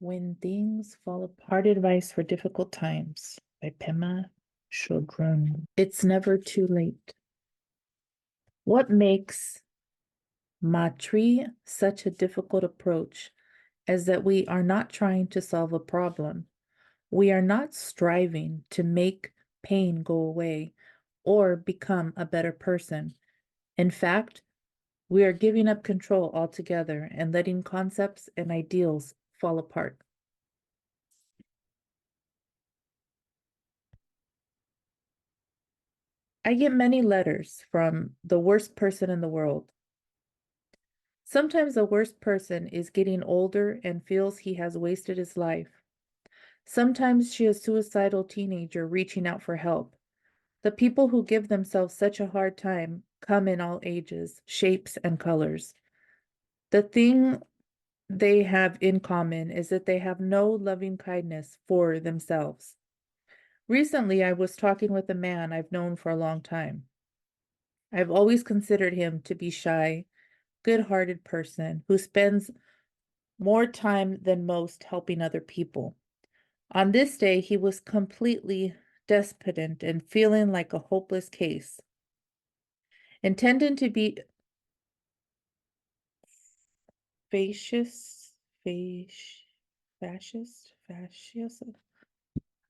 When Things Fall Apart Advice for Difficult Times by Pema Chodron. It's never too late. What makes Matri such a difficult approach is that we are not trying to solve a problem. We are not striving to make pain go away or become a better person. In fact, we are giving up control altogether and letting concepts and ideals fall apart. I get many letters from the worst person in the world. Sometimes the worst person is getting older and feels he has wasted his life. Sometimes she is a suicidal teenager reaching out for help. The people who give themselves such a hard time come in all ages, shapes, and colors. The thing they have in common is that they have no loving kindness for themselves. Recently, I was talking with a man I've known for a long time. I've always considered him to be shy, good-hearted person who spends more time than most helping other people. On this day, he was completely despondent and feeling like a hopeless case. Intending to be fascist, fascist, how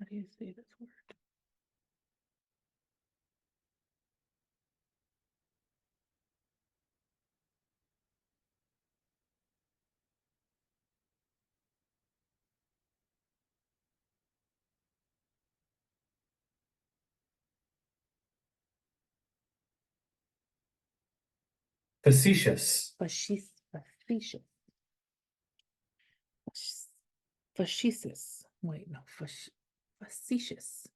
do you say this word? Facetious. Facetious. Facetious. Wait, no, facetious.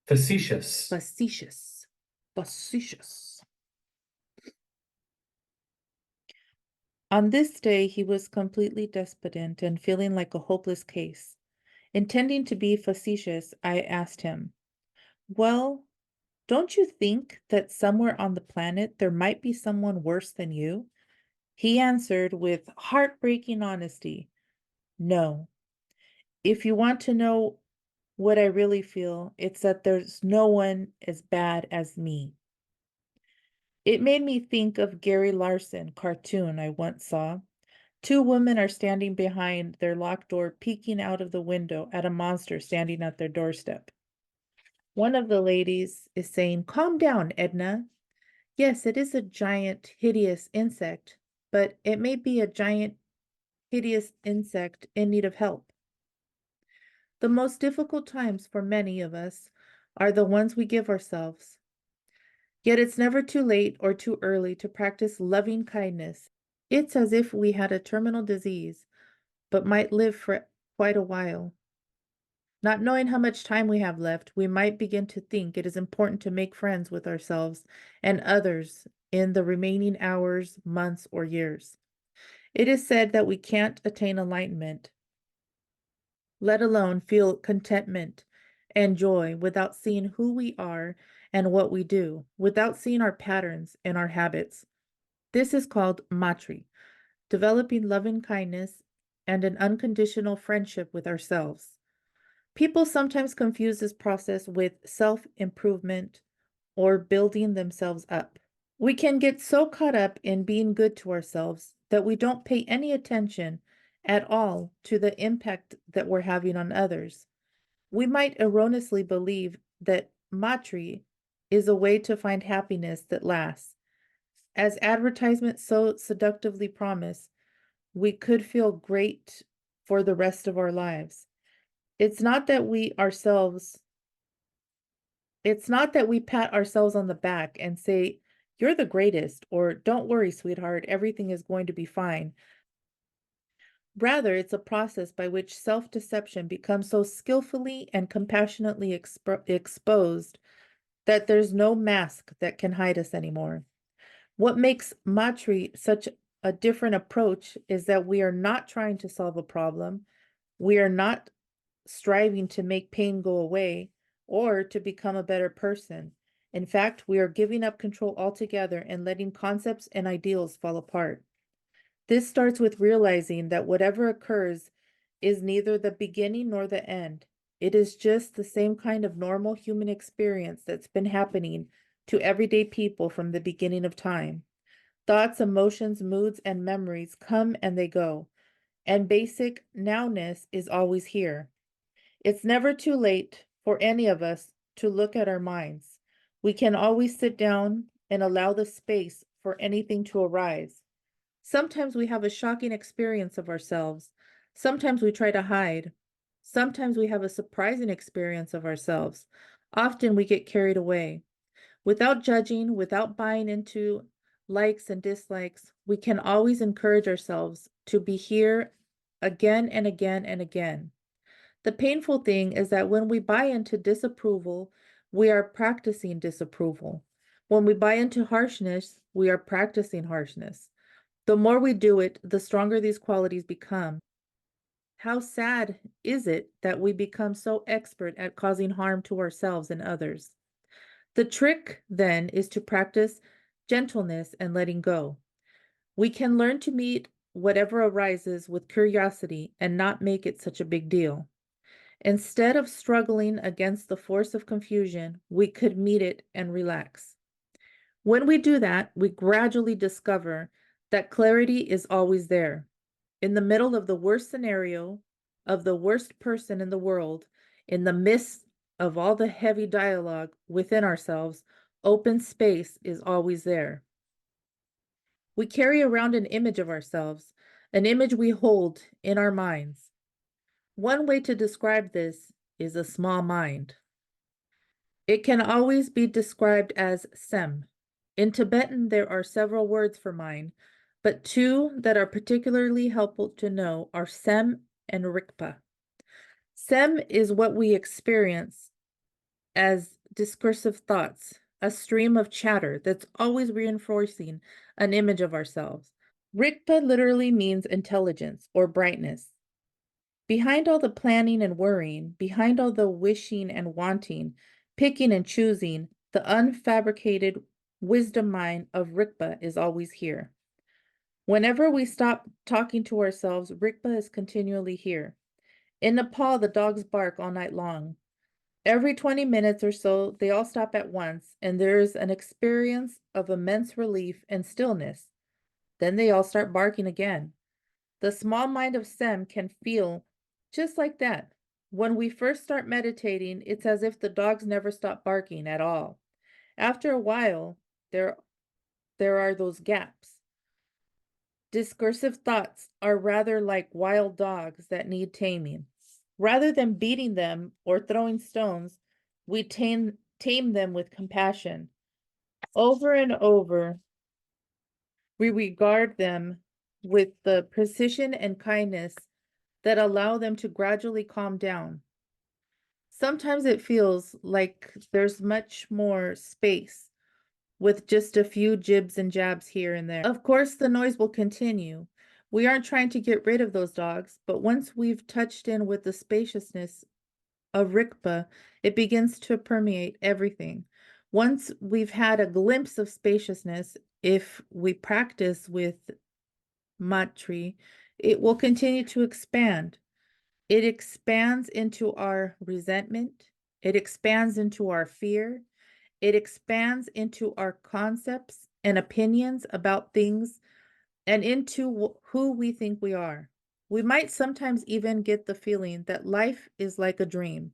Facetious. Facetious. Facetious. On this day, he was completely despondent and feeling like a hopeless case. Intending to be facetious, I asked him, "Well, don't you think that somewhere on the planet there might be someone worse than you?" He answered with heartbreaking honesty, "No. If you want to know what I really feel, it's that there's no one as bad as me." It made me think of Gary Larson cartoon I once saw. Two women are standing behind their locked door, peeking out of the window at a monster standing at their doorstep. One of the ladies is saying, "Calm down, Edna. Yes, it is a giant, hideous insect, but it may be a giant, hideous insect in need of help." The most difficult times for many of us are the ones we give ourselves. Yet it's never too late or too early to practice loving kindness. It's as if we had a terminal disease, but might live for quite a while. Not knowing how much time we have left, we might begin to think it is important to make friends with ourselves and others in the remaining hours, months, or years. It is said that we can't attain enlightenment, let alone feel contentment and joy, without seeing who we are and what we do, without seeing our patterns and our habits. This is called matri, developing loving kindness and an unconditional friendship with ourselves. People sometimes confuse this process with self-improvement or building themselves up. We can get so caught up in being good to ourselves that we don't pay any attention at all to the impact that we're having on others. We might erroneously believe that matri is a way to find happiness that lasts. As advertisements so seductively promise, we could feel great for the rest of our lives. It's not that we ourselves, it's not that we pat ourselves on the back and say, "You're the greatest," or "Don't worry, sweetheart, everything is going to be fine." Rather, it's a process by which self-deception becomes so skillfully and compassionately exposed that there's no mask that can hide us anymore. What makes Matri such a different approach is that we are not trying to solve a problem. We are not striving to make pain go away or to become a better person. In fact, we are giving up control altogether and letting concepts and ideals fall apart. This starts with realizing that whatever occurs is neither the beginning nor the end. It is just the same kind of normal human experience that's been happening to everyday people from the beginning of time. Thoughts, emotions, moods, and memories come and they go, and basic nowness is always here. It's never too late for any of us to look at our minds. We can always sit down and allow the space for anything to arise. Sometimes we have a shocking experience of ourselves. Sometimes we try to hide. Sometimes we have a surprising experience of ourselves. Often we get carried away. Without judging, without buying into likes and dislikes, we can always encourage ourselves to be here again and again and again. The painful thing is that when we buy into disapproval, we are practicing disapproval. When we buy into harshness, we are practicing harshness. The more we do it, the stronger these qualities become. How sad is it that we become so expert at causing harm to ourselves and others? The trick, then, is to practice gentleness and letting go. We can learn to meet whatever arises with curiosity and not make it such a big deal. Instead of struggling against the force of confusion, we could meet it and relax. When we do that, we gradually discover that clarity is always there. In the middle of the worst scenario, of the worst person in the world, in the midst of all the heavy dialogue within ourselves, open space is always there. We carry around an image of ourselves, an image we hold in our minds. One way to describe this is a small mind. It can always be described as sem. In Tibetan, there are several words for mind, but two that are particularly helpful to know are sem and rikpa. Sem is what we experience as discursive thoughts, a stream of chatter that's always reinforcing an image of ourselves. Rikpa literally means intelligence or brightness. Behind all the planning and worrying, behind all the wishing and wanting, picking and choosing, the unfabricated wisdom mind of Rikpa is always here. Whenever we stop talking to ourselves, Rikpa is continually here. In Nepal, the dogs bark all night long. Every 20 minutes or so, they all stop at once, and there is an experience of immense relief and stillness. Then they all start barking again. The small mind of Sem can feel just like that. When we first start meditating, it's as if the dogs never stop barking at all. After a while, there are those gaps. Discursive thoughts are rather like wild dogs that need taming. Rather than beating them or throwing stones, we tame them with compassion. Over and over, we regard them with the precision and kindness that allow them to gradually calm down. Sometimes it feels like there's much more space with just a few jibs and jabs here and there. Of course, the noise will continue. We aren't trying to get rid of those dogs, but once we've touched in with the spaciousness of Rikpa, it begins to permeate everything. Once we've had a glimpse of spaciousness, if we practice with Matri, it will continue to expand. It expands into our resentment. It expands into our fear. It expands into our concepts and opinions about things and into who we think we are. We might sometimes even get the feeling that life is like a dream.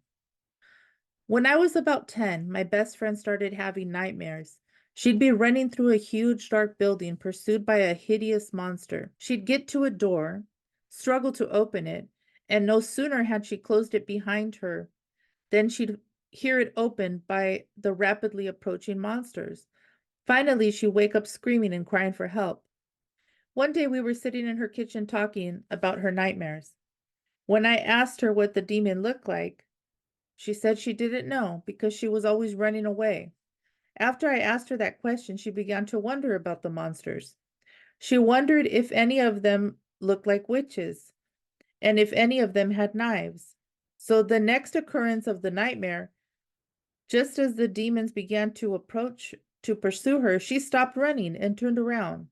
When I was about 10, my best friend started having nightmares. She'd be running through a huge dark building pursued by a hideous monster. She'd get to a door, struggle to open it, and no sooner had she closed it behind her than she'd hear it opened by the rapidly approaching monsters. Finally, she'd wake up screaming and crying for help. One day we were sitting in her kitchen talking about her nightmares. When I asked her what the demon looked like, she said she didn't know because she was always running away. After I asked her that question, she began to wonder about the monsters. She wondered if any of them looked like witches and if any of them had knives. So the next occurrence of the nightmare, just as the demons began to approach to pursue her, she stopped running and turned around.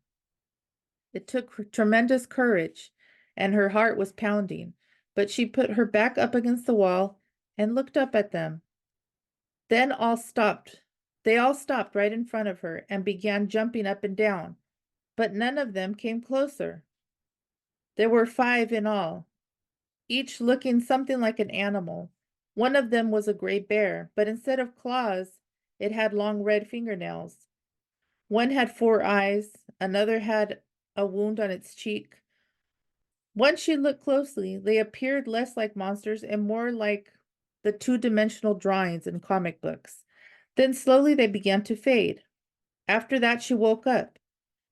It took tremendous courage, and her heart was pounding, but she put her back up against the wall and looked up at them. Then all stopped. They all stopped right in front of her and began jumping up and down, but none of them came closer. There were 5 in all, each looking something like an animal. One of them was a gray bear, but instead of claws, it had long red fingernails. One had 4 eyes, another had a wound on its cheek. Once she looked closely, they appeared less like monsters and more like the two-dimensional drawings in comic books. Then slowly they began to fade. After that, she woke up,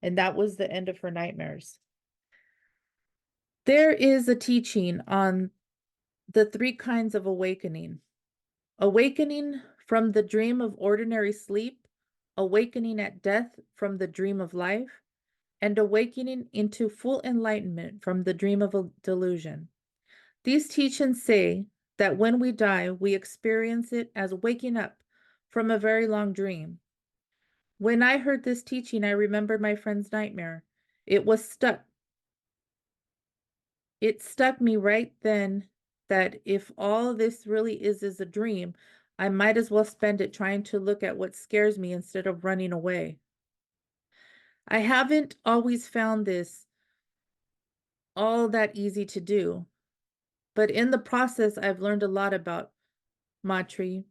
and that was the end of her nightmares. There is a teaching on the 3 kinds of awakening. Awakening from the dream of ordinary sleep, awakening at death from the dream of life, and awakening into full enlightenment from the dream of a delusion. These teachings say that when we die, we experience it as waking up from a very long dream. When I heard this teaching, I remembered my friend's nightmare. It stuck me right then that if all this really is a dream, I might as well spend it trying to look at what scares me instead of running away. I haven't always found this all that easy to do, but in the process, I've learned a lot about Matri.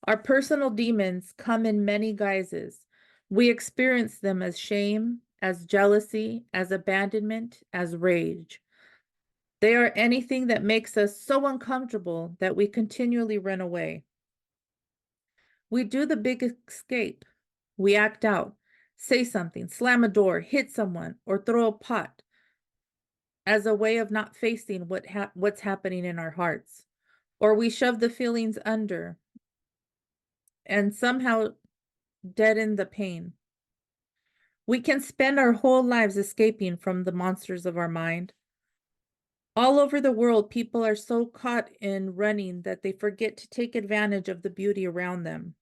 Our personal demons come in many guises. We experience them as shame, as jealousy, as abandonment, as rage. They are anything that makes us so uncomfortable that we continually run away. We do the big escape. We act out, say something, slam a door, hit someone, or throw a pot as a way of not facing what's happening in our hearts. Or we shove the feelings under and somehow deaden the pain. We can spend our whole lives escaping from the monsters of our mind. All over the world, people are so caught in running that they forget to take advantage of the beauty around them.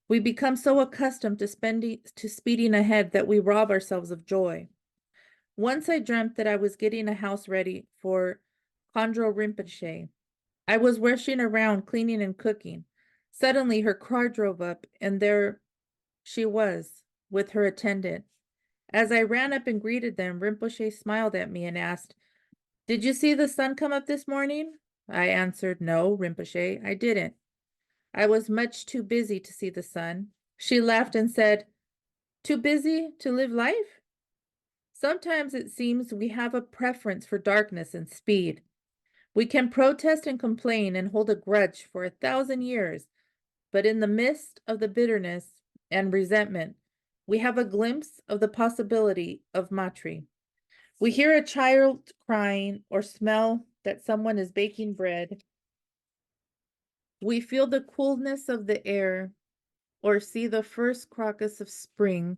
We become so accustomed to speeding ahead that we rob ourselves of joy. Once I dreamt that I was getting a house ready for Khandro Rinpoche. I was rushing around cleaning and cooking. Suddenly her car drove up, and there she was with her attendant. As I ran up and greeted them, Rinpoche smiled at me and asked, "Did you see the sun come up this morning?" I answered, "No, Rinpoche, I didn't. I was much too busy to see the sun." She laughed and said, "Too busy to live life?" Sometimes it seems we have a preference for darkness and speed. We can protest and complain and hold a grudge for 1,000 years, but in the midst of the bitterness and resentment, we have a glimpse of the possibility of Matri. We hear a child crying or smell that someone is baking bread. We feel the coolness of the air or see the first crocus of spring.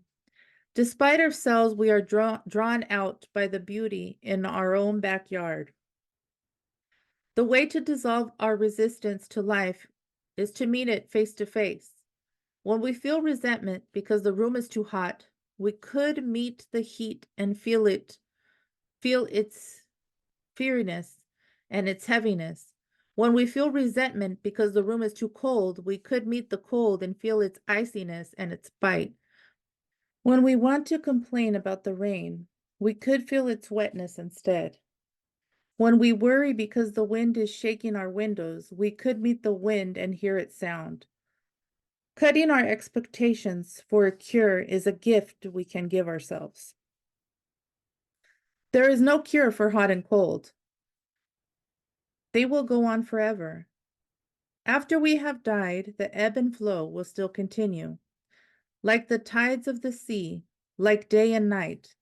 Despite ourselves, we are drawn out by the beauty in our own backyard. The way to dissolve our resistance to life is to meet it face to face. When we feel resentment because the room is too hot, we could meet the heat and feel its fieriness and its heaviness. When we feel resentment because the room is too cold, we could meet the cold and feel its iciness and its bite. When we want to complain about the rain, we could feel its wetness instead. When we worry because the wind is shaking our windows, we could meet the wind and hear its sound. Cutting our expectations for a cure is a gift we can give ourselves. There is no cure for hot and cold. They will go on forever. After we have died, the ebb and flow will still continue. Like the tides of the sea, like day and night.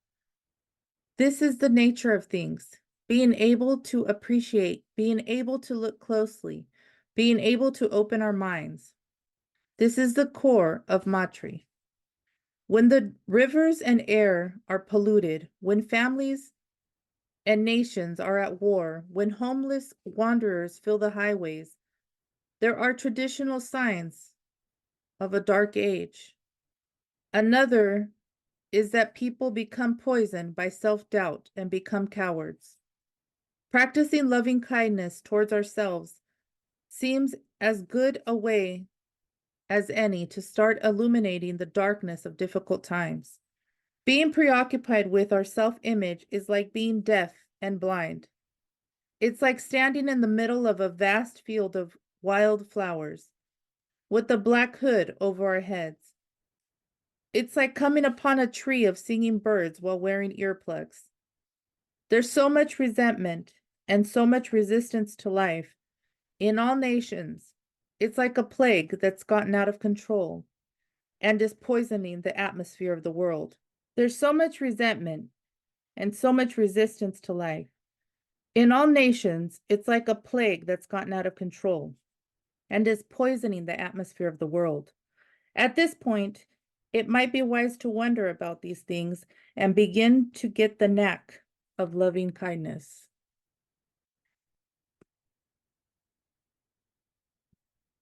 This is the nature of things. Being able to appreciate, being able to look closely, being able to open our minds. This is the core of Matri. When the rivers and air are polluted, when families and nations are at war, when homeless wanderers fill the highways, there are traditional signs of a dark age. Another is that people become poisoned by self-doubt and become cowards. Practicing loving kindness towards ourselves seems as good a way as any to start illuminating the darkness of difficult times. Being preoccupied with our self-image is like being deaf and blind. It's like standing in the middle of a vast field of wild flowers with a black hood over our heads. It's like coming upon a tree of singing birds while wearing earplugs. There's so much resentment and so much resistance to life in all nations. It's like a plague that's gotten out of control and is poisoning the atmosphere of the world. There's so much resentment and so much resistance to life. In all nations, it's like a plague that's gotten out of control and is poisoning the atmosphere of the world. At this point, it might be wise to wonder about these things and begin to get the knack of loving kindness.